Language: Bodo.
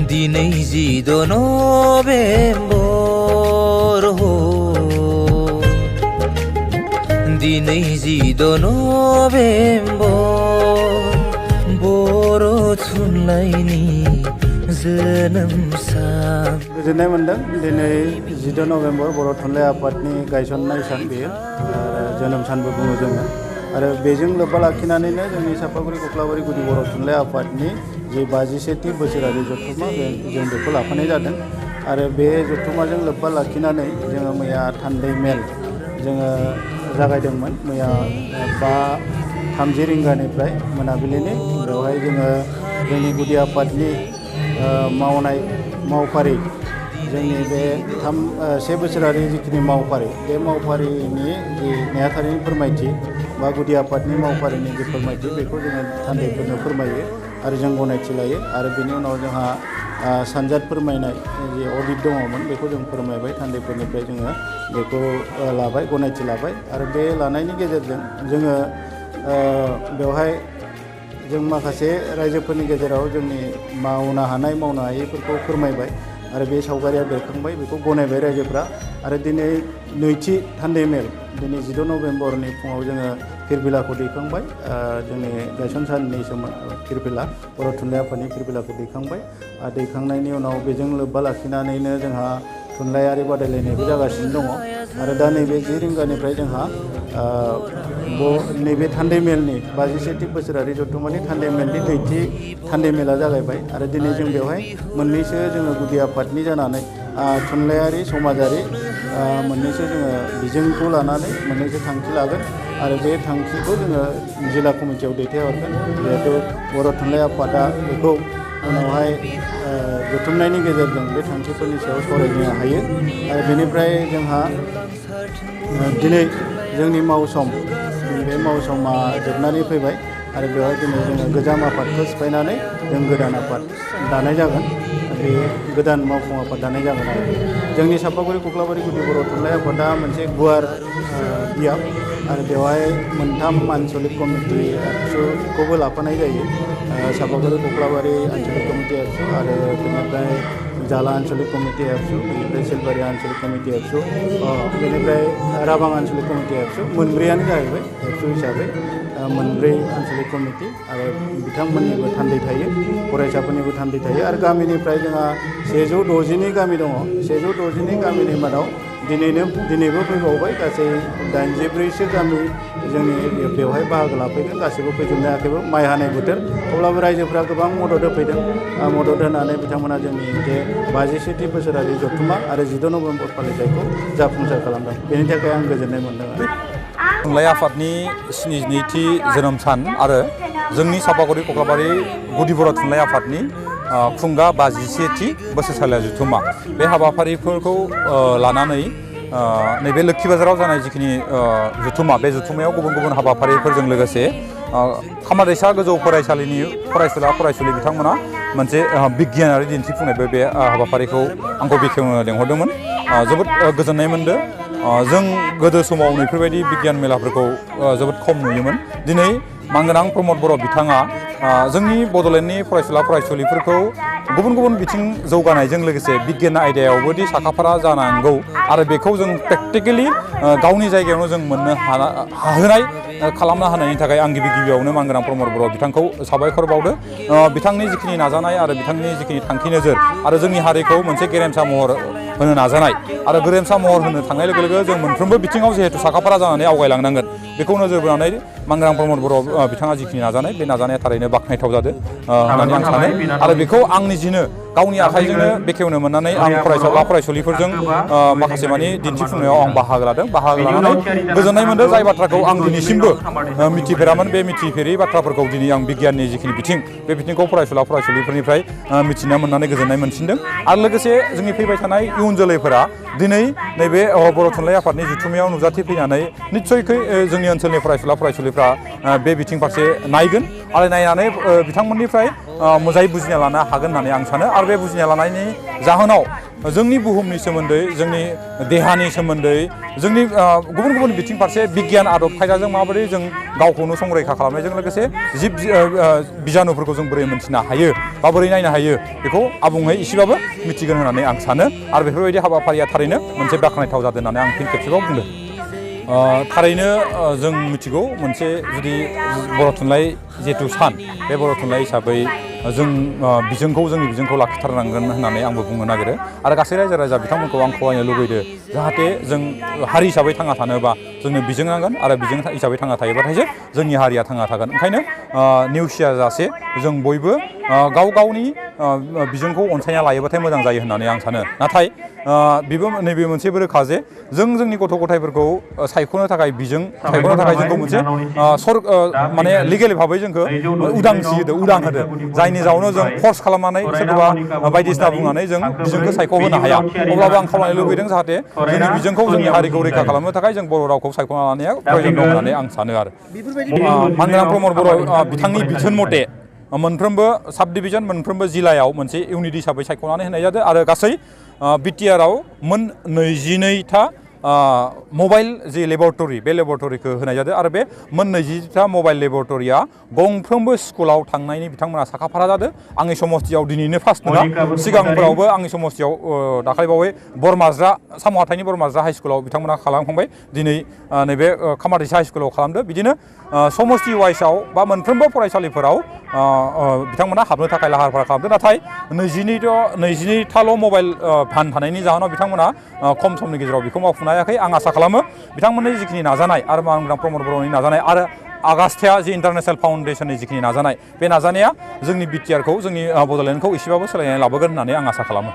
दिनै 10 नभेम्बर हो दिनै 10 नभेम्बर बर' थुनलाइनि जोनोम सान गोजोननाय मोनदों दिनै 10 नभेम्बर बर' थुनलाइ आफादनि गायसननाय सान बेयो जोनोम सानबो बुङो जोङो आरो बेजों लोब्बा लाखिनानैनो जोंनि चापागुरि कक्लाबारि गुदि बर' थुनलाइ आफादनि जे 51थि बोसोरारि जथुम्मा जों बेखौ लाफानाय जादों आरो बे जथुम्माजों लोब्बा लाखिनानै जोङो मैया थान्दै मेल जोङो जागायदोंमोन मैया 5:30 रिंगानिफ्राय मोनाबिलिनि बेवहाय जोङो जोंनि गुदि आफादनि मावनाय मावफारि जोंनि बे 1 बोसोरारि जिखिनि मावफारि बे मावफारिनि जि नेहाथारिनि फोरमायथि बा गुदि आफादनि मावफारिनि जि फोरमायथि बेखौ जोङो थान्दैफोरनो फोरमायो आरो जों गनायथि लायो आरो बेनि उनाव जोंहा सानजाद फोरमायनाय जि अडिट दङमोन बेखौ जों फोरमायबाय थान्दैफोरनिफ्राय जोङो बेखौ लाबाय गनायथि लाबाय आरो बे लानायनि गेजेरजों जोङो बेवहाय जों माखासे रायजोफोरनि गेजेराव जोंनि मावनो हानाय मावनो हायैफोरखौ फोरमायबाय आरो बे सावगारिया बेरखांबाय बेखौ गनायबाय रायजोफ्रा आरो दिनै नैथि थान्दै मेल दिनै 10 नभेम्बरनि फुङाव जोङो फिरबिलाखौ दैखांबाय जोंनि गायसन साननि फिरबिला बर' थुनलाइ आफादनि फिरबिलाखौ दैखांबाय दैखांनायनि उनाव बेजों लोब्बा लाखिनानैनो जोंहा थुनलाइयारि बादायलायनायबो जागासिनो दङ आरो दा नैबे 10 रिंगानिफ्राय जोंहा नैबे थान्दै मेलनि 51थि बोसोरारि जथुम्मानि थान्दै मेलनि नैथि थान्दै मेला जागायबाय आरो दिनै जों बेवहाय मोननैसो जोङो गुदि आफादनि जानानै थुनलाइयारि समाजारि मोननैसो जोङो बिजोंखौ लानानै मोननैसो थांखि लागोन आरो बे थांखिखौ जोङो जिल्ला कमिटियाव दैथायहरगोन जिहेतु बर' थुनलाइ आफादा बेखौ उनावहाय जथुमनायनि गेजेरजों बे थांखिफोरनि सायाव सावरायनो हायो आरो बेनिफ्राय जोंहा दिनै जोंनि मावसम बे मावसमा जोबनानै फैबाय आरो बेवहाय दिनै जोङो गोजाम आफादखौ सिफायनानै जों गोदान आफाद दानाय जागोन बे गोदान मावफुं आफाद दानाय जागोन आरो जोंनि चापागुरि कक्लाबारि गुदि बर' थुनलाइ आफादा मोनसे गुवार बियाब आरो बेवहाय 3 आन्चलिक कमिटि एबसुखौबो लाफानाय जायो चापागुरि कक्लाबारि आन्चलिक कमिटि एबसु आरो बेनिफ्राय जाला आन्चलिक कमिटि एबसु बेनिफ्राय सिलबारि आन्चलिक कमिटि एबसु बेनिफ्राय राबां आन्चलिक कमिटि एबसु मोनब्रैयानो जाहैबाय एबसु हिसाबै 4 आन्चलिक कमिटि आरो बिथांमोननिबो थान्दै थायो फरायसाफोरनिबो थान्दै थायो आरो गामिनिफ्राय जोंहा 162 गामि दङ 162 गामिनि मादाव दिनैबो फैबावबाय गासै 84सो गामि जोंनि बेवहाय बाहागो लाफैदों गासैबो फैजोबनो हायाखैबो माइ हानाय बोथोर अब्लाबो रायजोफ्रा गोबां मदद होफैदों मदद होनानै बिथांमोना जोंनि बे 51थि बोसोरारि जथुम्मा आरो 10 नभेम्बर फालिथायखौ जाफुंसार खालामदों बेनि थाखाय आं गोजोननाय मोनदों थुनलाइ आफादनि 72थि जोनोम सान आरो जोंनि चापागुरि कक्लाबारि गुदि बर' थुनलाइ आफादनि खुंगा 51थि बोसोरसालिया जथुम्मा बे हाबाफारिफोरखौ लानानै नैबे लोक्षि बाजाराव जानाय जिखिनि जथुम्मा बे जथुम्मायाव गुबुन गुबुन हाबाफारिफोरजों लोगोसे खामारदैसा गोजौ फरायसालिनि फरायसुला फरायसुलि बिथांमोना मोनसे बिगियानारि दिन्थिफुंनायबो बे हाबाफारिखौ आंखौ बेखेवनो लेंहरदोंमोन जोबोद गोजोननाय मोनदों जों गोदो समाव बेफोरबायदि बिगियान मेलाफोरखौ जोबोद खम नुयोमोन दिनै मानगोनां प्रमद बर' बिथाङा जोंनि बड'लेण्डनि फरायसुला फरायसुलिफोरखौ गुबुन गुबुन बिथिं जौगानायजों लोगोसे बिगियान आयदायावबोदि साखाफारा जानांगौ आरो बेखौ जों प्रेक्टिकेलि गावनि जायगायावनो जों मोननो हाहोनाय खालामनो हानायनि थाखाय आं गिबियावनो मानगोनां प्रमद बर' बिथांखौ साबायखर बावदों बिथांनि जिखिनि नाजानाय आरो बिथांनि जिखिनि थांखि नोजोर आरो जोंनि हारिखौ मोनसे गेरेमसा महर होनो नाजानाय आरो गेरेमसा महर होनो थांनाय लोगो लोगो जों मोनफ्रोमबो बिथिङाव जिहेतु साखाफारा जानानै आवगायलांनांगोन बेखौ नोजोर बोनानै मानगोनां प्रमद बर' बिथाङा जिखिनि नाजानाय बे नाजानाया थारैनो बाख्नायथाव जादों होननानै आं सानो आरो बेखौ आं निजिनो गावनि आखाइजोंनो बेखेवनो मोननानै आं फरायसुला फरायसुलिफोरजों माखासे मानि दिन्थिफुंनायाव आं बाहागो लानानै गोजोननाय मोनदों जाय बाथ्राखौ आं दिनैसिमबो मिथिफेरामोन बे मिथिफेरै बाथ्राफोरखौ दिनै आं बिगियाननि जिखिनि बिथिं बे बिथिंखौ फरायसुला फरायसुलिफोरनिफ्राय मिथिनो मोननानै गोजोननाय मोनसिनदों आरो लोगोसे जोंनि फैबाय थानाय इयुन जोलैफोरा दिनै नैबे बर' थुनलाइ आफादनि जथुम्मायाव नुजाथिफैनानै निस्सयकै जोंनि ओनसोलनि फरायसुला फरायसुलिफ्रा बे बिथिं फारसे नायगोन आरो नायनानै बिथांमोननिफ्राय मोजाङै बुजिना लानो हागोन होननानै आं सानो आरो बे बुजिना लानायनि जाहोनाव जोंनि बुहुमनि सोमोन्दै जोंनि देहानि सोमोन्दै जोंनि गुबुन गुबुन बिथिं फारसे बिगियान आदब खायदाजों माबोरै जों गावखौनो संरैखा खालामनायजों लोगोसे जिब बिजानुफोरखौ जों बोरै मोनथिनो हायो बा बोरै नायनो हायो बेखौ आबुङै एसेबाबो मिथिगोन होननानै आं सानो आरो बेफोरबायदि हाबाफारिया थारैनो मोनसे बाख्नायथाव जादों होननानै आं फिन खेबसेबाव बुंदों। थारैनो जों मिथिगौ मोनसे जुदि बर' थुनलाइ जिहेथु सान बे बर' थुनलाइ हिसाबै जों जोंनि बिजोंखौ लाखिथारनांगोन होननानै आंबो बुंनो नागिरो आरो गासै रायजो राजा बिथांमोनखौ आं खावलायनो लुबैदों जाहाथे जों हारि हिसाबै थांना थानोबा जोंनो बिजों नांगोन आरो बिजों हिसाबै थांना थायोबाथायसो जोंनि हारिया थांना थागोन। ओंखायनो नेवसिया जासे जों बयबो गाव गावनि बिजोंखौ अनसायना लायोबाथाय मोजां जायो होननानै आं सानो। नाथाय बेबो नैबे मोनसेबो रोखा जे जोंनि गथ' गथायफोरखौ सायख'नो थाखाय बिजों सायख'नो थाखाय जोंखौ मोनसे माने लिगेल भाबै जोंखौ उदांस्रि होदो उदां होदो जायनि जाउनाव जों फर्स खालामनानै सोरखौबा बायदिसिना बुंनानै जों बिजोंखौ सायख'होनो हाया। अब्लाबो आं खावलायनो लुबैदों जाहाथे जोंनि बिजोंखौ जोंनि हारिखौ रैखा खालामनो थाखाय जों बर' रावखौ सायख'ना लानाया प्रयजन दं होननानै आं सानो आरो मानगोनां प्रमद बर' बिथांनि बिथोन मथे मोनफ्रोमबो साब डिभिजन मोनफ्रोमबो जिल्लायाव मोनसे इउनिट हिसाबै सायख'नानै होनाय जादों आरो गासै बिटिआरआव मोन 22था मबाइल जि लेबरेटरि बे लेबरेटरिखौ होनाय जादों आरो बे मोन 20था मबाइल लेबरेटरिया गंफ्रोमबो स्कुलाव थांनायनि बिथांमोना साखाफारा जादों। आंनि समस्तियाव दिनैनो फार्स्ट नङा सिगांफोरावबो आंनि समस्तियाव दाखालिबावै बरमाज्रा साम' हाथाइनि बरमाज्रा हाइ स्कुलाव बिथांमोना खालामखांबाय दिनै नैबे खामारदैसा हाइ स्कुलाव खालामदों। बिदिनो समस्ति वाइसआव बा मोनफ्रोमबो फरायसालिफोराव बिथांमोना हाबनो थाखाय लाहार फाहार खालामदों। नाथाय 22थाल' मबाइल भान थानायनि जाहोनाव बिथांमोना खम समनि गेजेराव बेखौ मावफुंनो हायाखै। आं आसा खालामो बिथांमोननि जिखिनि नाजानाय आरो मानगोनां प्रमद बर'नि नाजानाय आरो आगास्थिया जि इन्टारनेशनेल फाउन्डेसननि जिखिनि नाजानाय बे नाजानाया जोंनि बिटिआरखौ जोंनि बड'लेण्डखौ एसेबाबो सोलायनाय लाबोगोन होननानै आं आसा खालामो।